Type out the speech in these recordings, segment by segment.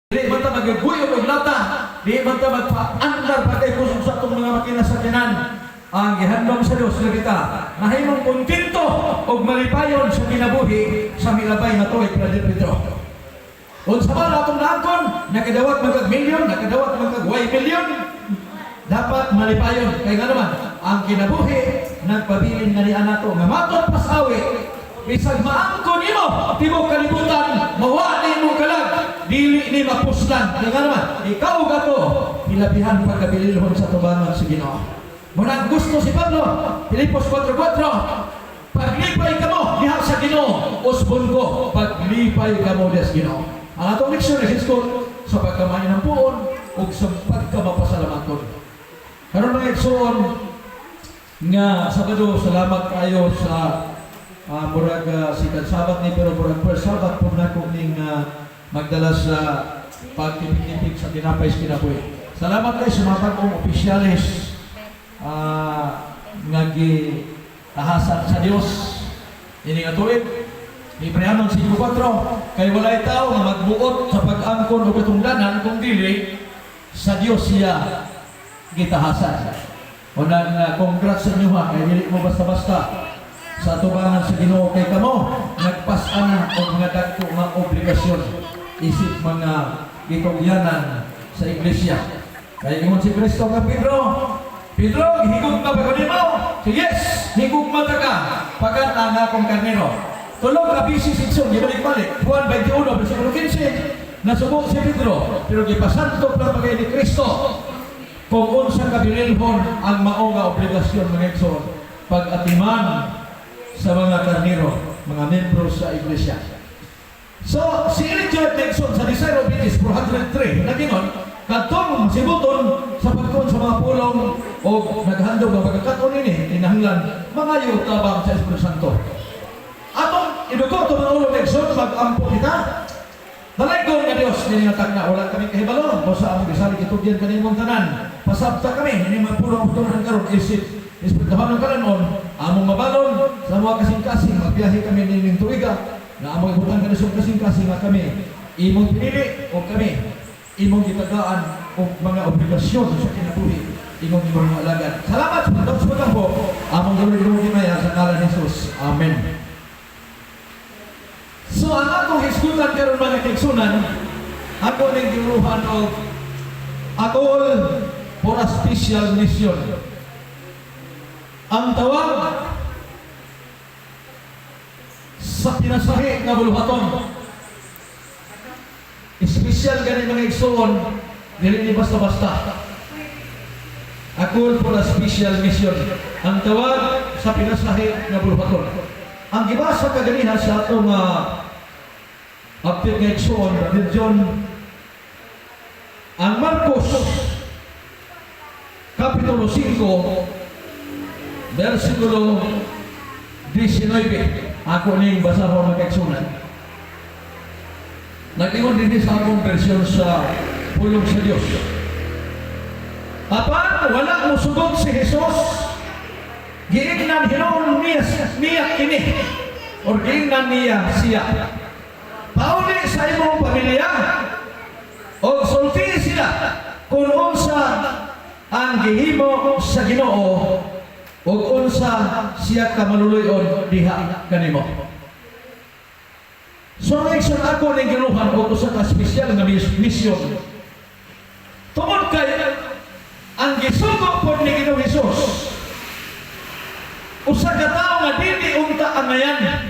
Di man ta magaguyod og lata, di man ta magpaandar patay kusog sa atong mga makina sa kinan. Ang gihandom sa Dios nga kita, nahimong kontento og malipayon sa kinabuhi sa milabay nga tuig Brother Pedro. Unsa man atong naangkon, nakadawat man kag milyon, nakadawat man kag 1 milyon, dapat malipayon. Kay nga naman, ang kinabuhi nagpabilin nga ni anato nga matud pasawi. Bisag maangkon nimo tibok kalibutan, mawali mo kalag, dili ni mapuslan. Kaya nga naman, ikaw gato, ilabihan pagkabililhon sa tubangan sa Ginoo. Muna gusto si Pablo, Filipos 4:4, paglipay ka mo diha sa Ginoo, usbon ko, paglipay ka mo diha sa Ginoo. Ang atong leksyon is school, sa pagkamain ng puon, o sa pagkamapasalamatod. Karon mga igsoon nga Sabado, salamat kayo sa murag sikad Sabat ni, pero murag first Sabat po na kung ning magdala sa pagtipik-tipik sa tinapay sa kinabuhi. Salamat kayo sa mga bagong opisyalis nga gitahasan sa Dios ini nga tuig. Hebreanon 5:4, kay walay tao nga magbuot sa pag-angkon o katungdanan kung dili sa Dios siya gitahasan. Unang congrats sa inyo ha, kay dili mo basta-basta sa tubangan sa Ginoo kay kamo nagpas-an og mga dagko nga obligasyon isip mga gitugyanan sa iglesia. Kay ingon si Kristo nga Pedro, higugma ba ko mo? So yes, higugma ka pagkat ang akong karnero. Tulog ka busy siksyon, gibalik-balik. Juan 21, versikulo 15, nasubok si Pedro, pero gipasanto lang pagay ni Kristo. Kung unsa kabililhon ang mao nga obligasyon mga igsoon, pag-atiman sa mga karnero, mga membro sa iglesia. So, si Richard Nixon sa Desire of Peace 403, nagingon, katong sibuton sa pagkon sa mga pulong o naghandog ng pagkakaton ini, tinahanglan, mga yutabang sa Espiritu Santo. Atong idugo ito mga ulo Nixon, mag-ampo kita. Dalaygon nga Diyos, niningatag na, wala kami kahibalo, o sa among isali kitugyan kanimong tanan. Pasabta kami, hindi magpulong ng karon isip. Ispirituhan ng kalanon, among mabalon, sa mga kasing-kasing, magbiyahe kami nining tuiga, na among ibutan ka na sa kasing-kasing nga kami, imong pinili o kami, imong gitagaan o mga obligasyon sa kinabuhi, imong mga alagad. Salamat sa Diyos mo lang po, among gawin kimaya sa ngalan ni Jesus. Amen. So, ang atong hisgutan karon mga kaigsunan, ako nang giruhan o Akol for a special mission. Ang tawag sa pinasahi nga buluhaton. Espesyal ganun mga igsoon, dili ni basta-basta. Akol for a special mission. Ang tawag sa pinasahi nga buluhaton. Ang gibasa kaganiha sa atong update nga igsoon, Brother John, ang Marcos Kapitulo 5 versikulo 19. Ako ning basa ko magkaigsunan. Nag-ingon din sa akong bersyon sa pulong sa Diyos. Apan wala mo sugod si Jesus, giingnan hinuon niya kini, o giingnan niya siya. Pauli sa imong pamilya, o sulti sila, kung unsa ang gihimo sa Ginoo, o unsa siya ka maluluyon diha kanimo. So next ako ning giluhan o usa ka espesyal nga mission. Tungod kay ang gisugo pod ni Ginoong Hesus, usa ka tawo nga dili unta angayan.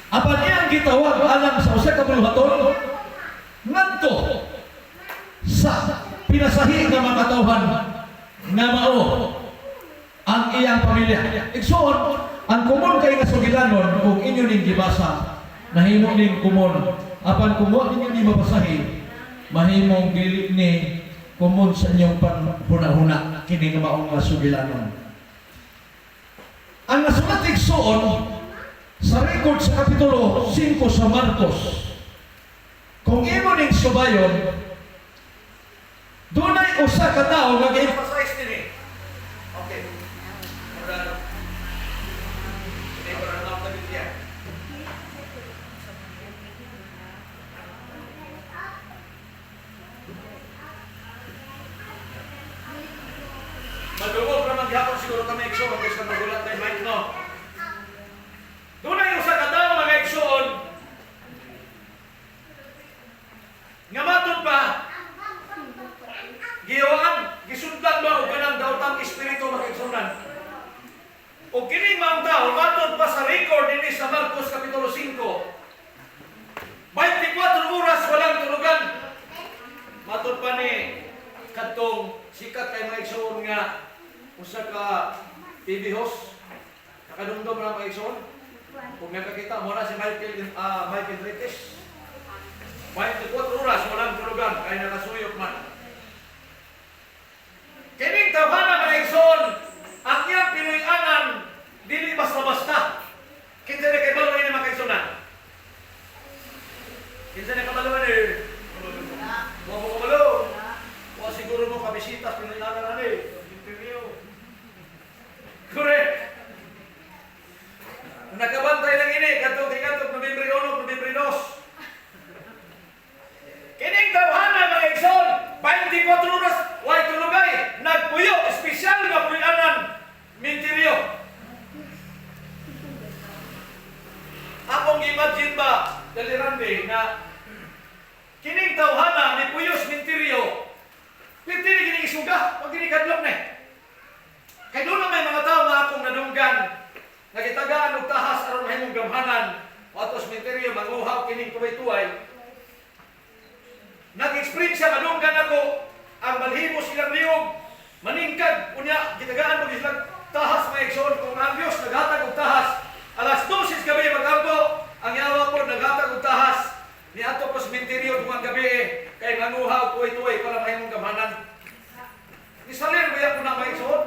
Apan iyang gitawag alang sa usa ka buluhaton ngadto sa pinasahi nga mga katawhan nga mao ang iyang pamilya. Igsoon, ang kumon kay nga sugilanon kung inyo ning gibasa, nahimo ning kumon. Apan kumuha ninyo ni mabasahi, mahimong dili ni kumon sa inyong panhuna-huna kini nga maong nga sugilanon. Ang nasulat igsoon sa record sa Kapitulo 5 sa Marcos, kung imo ning subayon, dunay usa ka tawo nga gi-emphasize dinhi. Okay. Madungog naman gihapon siguro kami igsoon kasi magulat kay Mike no. Doon ay usa ka tawo mga igsoon. Nga matod ba? Giyawaan, gisundan ba o ganang daotang espiritu mga igsoonan? O kining mga tao, matod pa sa record ini sa Marcos Kapitulo 5. 24 oras walang tulugan. Matod pa ni kadtong sikat kay mga igsoon nga usa ka TV host. Nakadumdum na mga igsoon. Kung may kakita mo na si Michael Rites. 24 oras walang tulugan kay nakasuyok man. Kining tawhana mga igsoon, ang iyang pinuy-anan dili basta-basta. Kinsa na kay balawin ni mga igsoon? Kinsa na kabalawin ni? Mo mo kabalo. O siguro mo kabisita pinuy-anan ani. Interview. Correct. Nakabantay lang ini kadtong Nobyembre 1, Nobyembre 2. Kining tawhana mga igsoon, 24 oras way tulugay, nagpuyo espesyal nga puy-anan minteryo. Akong imagine ba dalirande na kining tawhana ni puyos minteryo, pwede ni kining isuga, pag ginikadlok na. Kay doon na may mga tao nga akong nadunggan, nagitagaan og tahas aron mahimong gamhanan, watos minteryo manguhaw kining tuway-tuway. Nag-experience siya, madunggan ako, ang balhimo silang liyog, maningkad, unya, gitagaan mo silang tahas mga igsoon, kung ang Diyos naghatag og tahas, alas 12 gabi mag-ampo, ang yawa po naghatag og tahas, ni ato po sa minteryo kung ang gabi, kay manguhaw, tuway-tuway, para mahimong gamhanan. Isalir ba yan po na mga igsoon?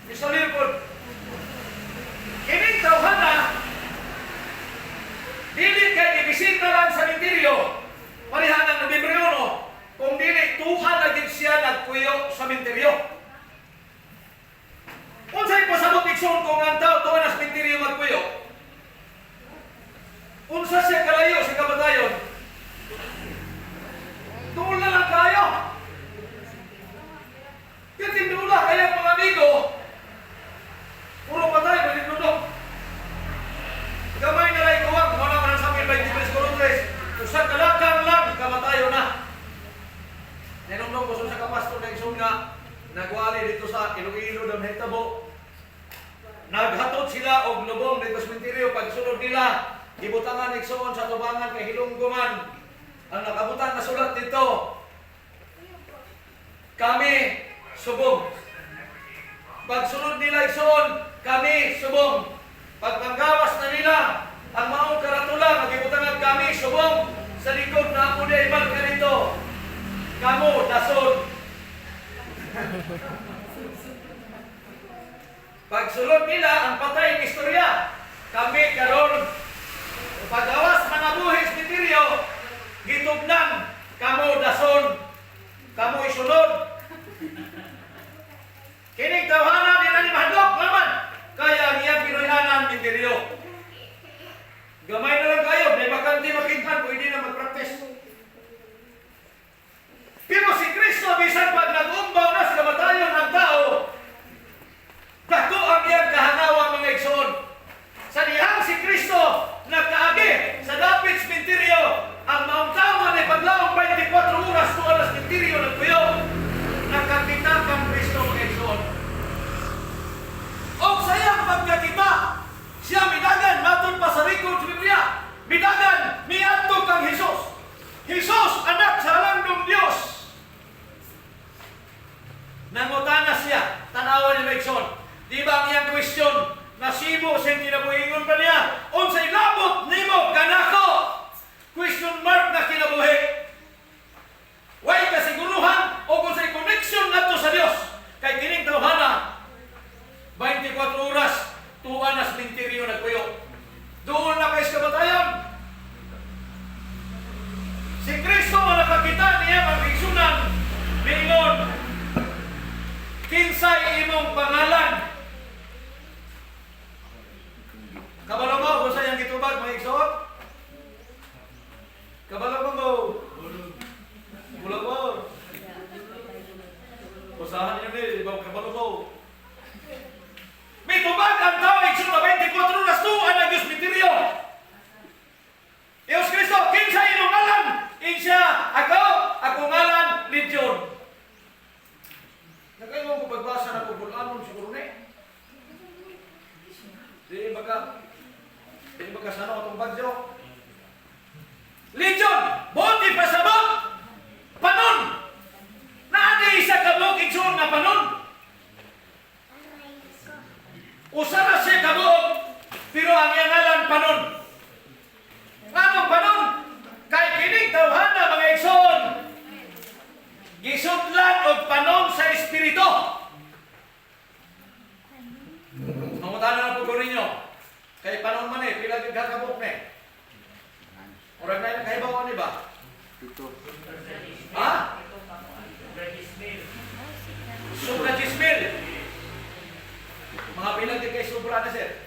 Isalir po. Kining tawhana, dili kay ibisita lang sa minteryo, parihan ng Nobyembre 1, kung dili, tuhan na din siya nagpuyo sa minteryo. Unsay pasabot igsoon kung ang tao tuwa na sa minteryo magpuyo? Unsa siya kalayo sa kamatayon? Tuol na lang kayo. Kitindula kayo mga amigo, puro patay, malindudok. Gamay na lang ikuwag, wala man ang sabi 23 kolontres, usag kalakang lang, kamatayo na. Nenong ko sa kapastor na igsoon nga, nagwali dito sa Iloilo ng Hentabo. Naghatod sila og lubong dito sa minteryo, pagsunod nila, ibutangan igsoon sa tubangan kay Hilongguman. Ang nakabutan na sulat dito, kami subong. Pagsunod nila igsoon, kami subong. Pagpanggawas na nila, ang maong karatula, magibutangan kami subong sa likod na ako na ibarka nito. Kamu, dasod. Pagsulod nila, ang patay ng istorya, kami karon. Paggawas mga buhis ni Tiryo, gitugnan, kamu, dason. Kamu isunod. Kining tawhana din na ni mahadlok naman. Kaya niya pinuyanan minteryo. Gamay na lang kayo, may bakanti makintan, pwede na mag-practice. Pero si Kristo, bisan pag nag-umbaw na sa kamatayon ng tao, dako ang iyang kahanawa mga igsoon. Sa dihang si Kristo, nagkaagi sa dapit minteryo, ang mauntaman ay paglaong 24 oras to alas minteryo nagpuyo, nakakita kang Kristo mga igsoon. O sa iyang pagkakita, siya midagan, matod pa sa record sa Biblia, midagan, miadto kang Jesus. Jesus, anak sa halangdong Diyos. Nangutana siya, tanawan ni Megson. Di ba ang iyang question, nasibo siyang kinabuhingon pa niya, unsay labot nimo kanako? Question mark na kinabuhi. Way kasiguruhan o unsay connection nato sa Dios. Kay kining tawhana, 24 oras, tuwa na sa minteryo nagpuyo. Doon na kayo sa kamatayon. Si Kristo nakakita niya mag-igsunan, mingon, kinsay imong pangalan? Kabalo mo, kung saan yung gitubag, mga igsoon? Kabalo mo. Bulag mo. Ha? Sobra 10,000. Mga pinagdi kay sobra na, sir.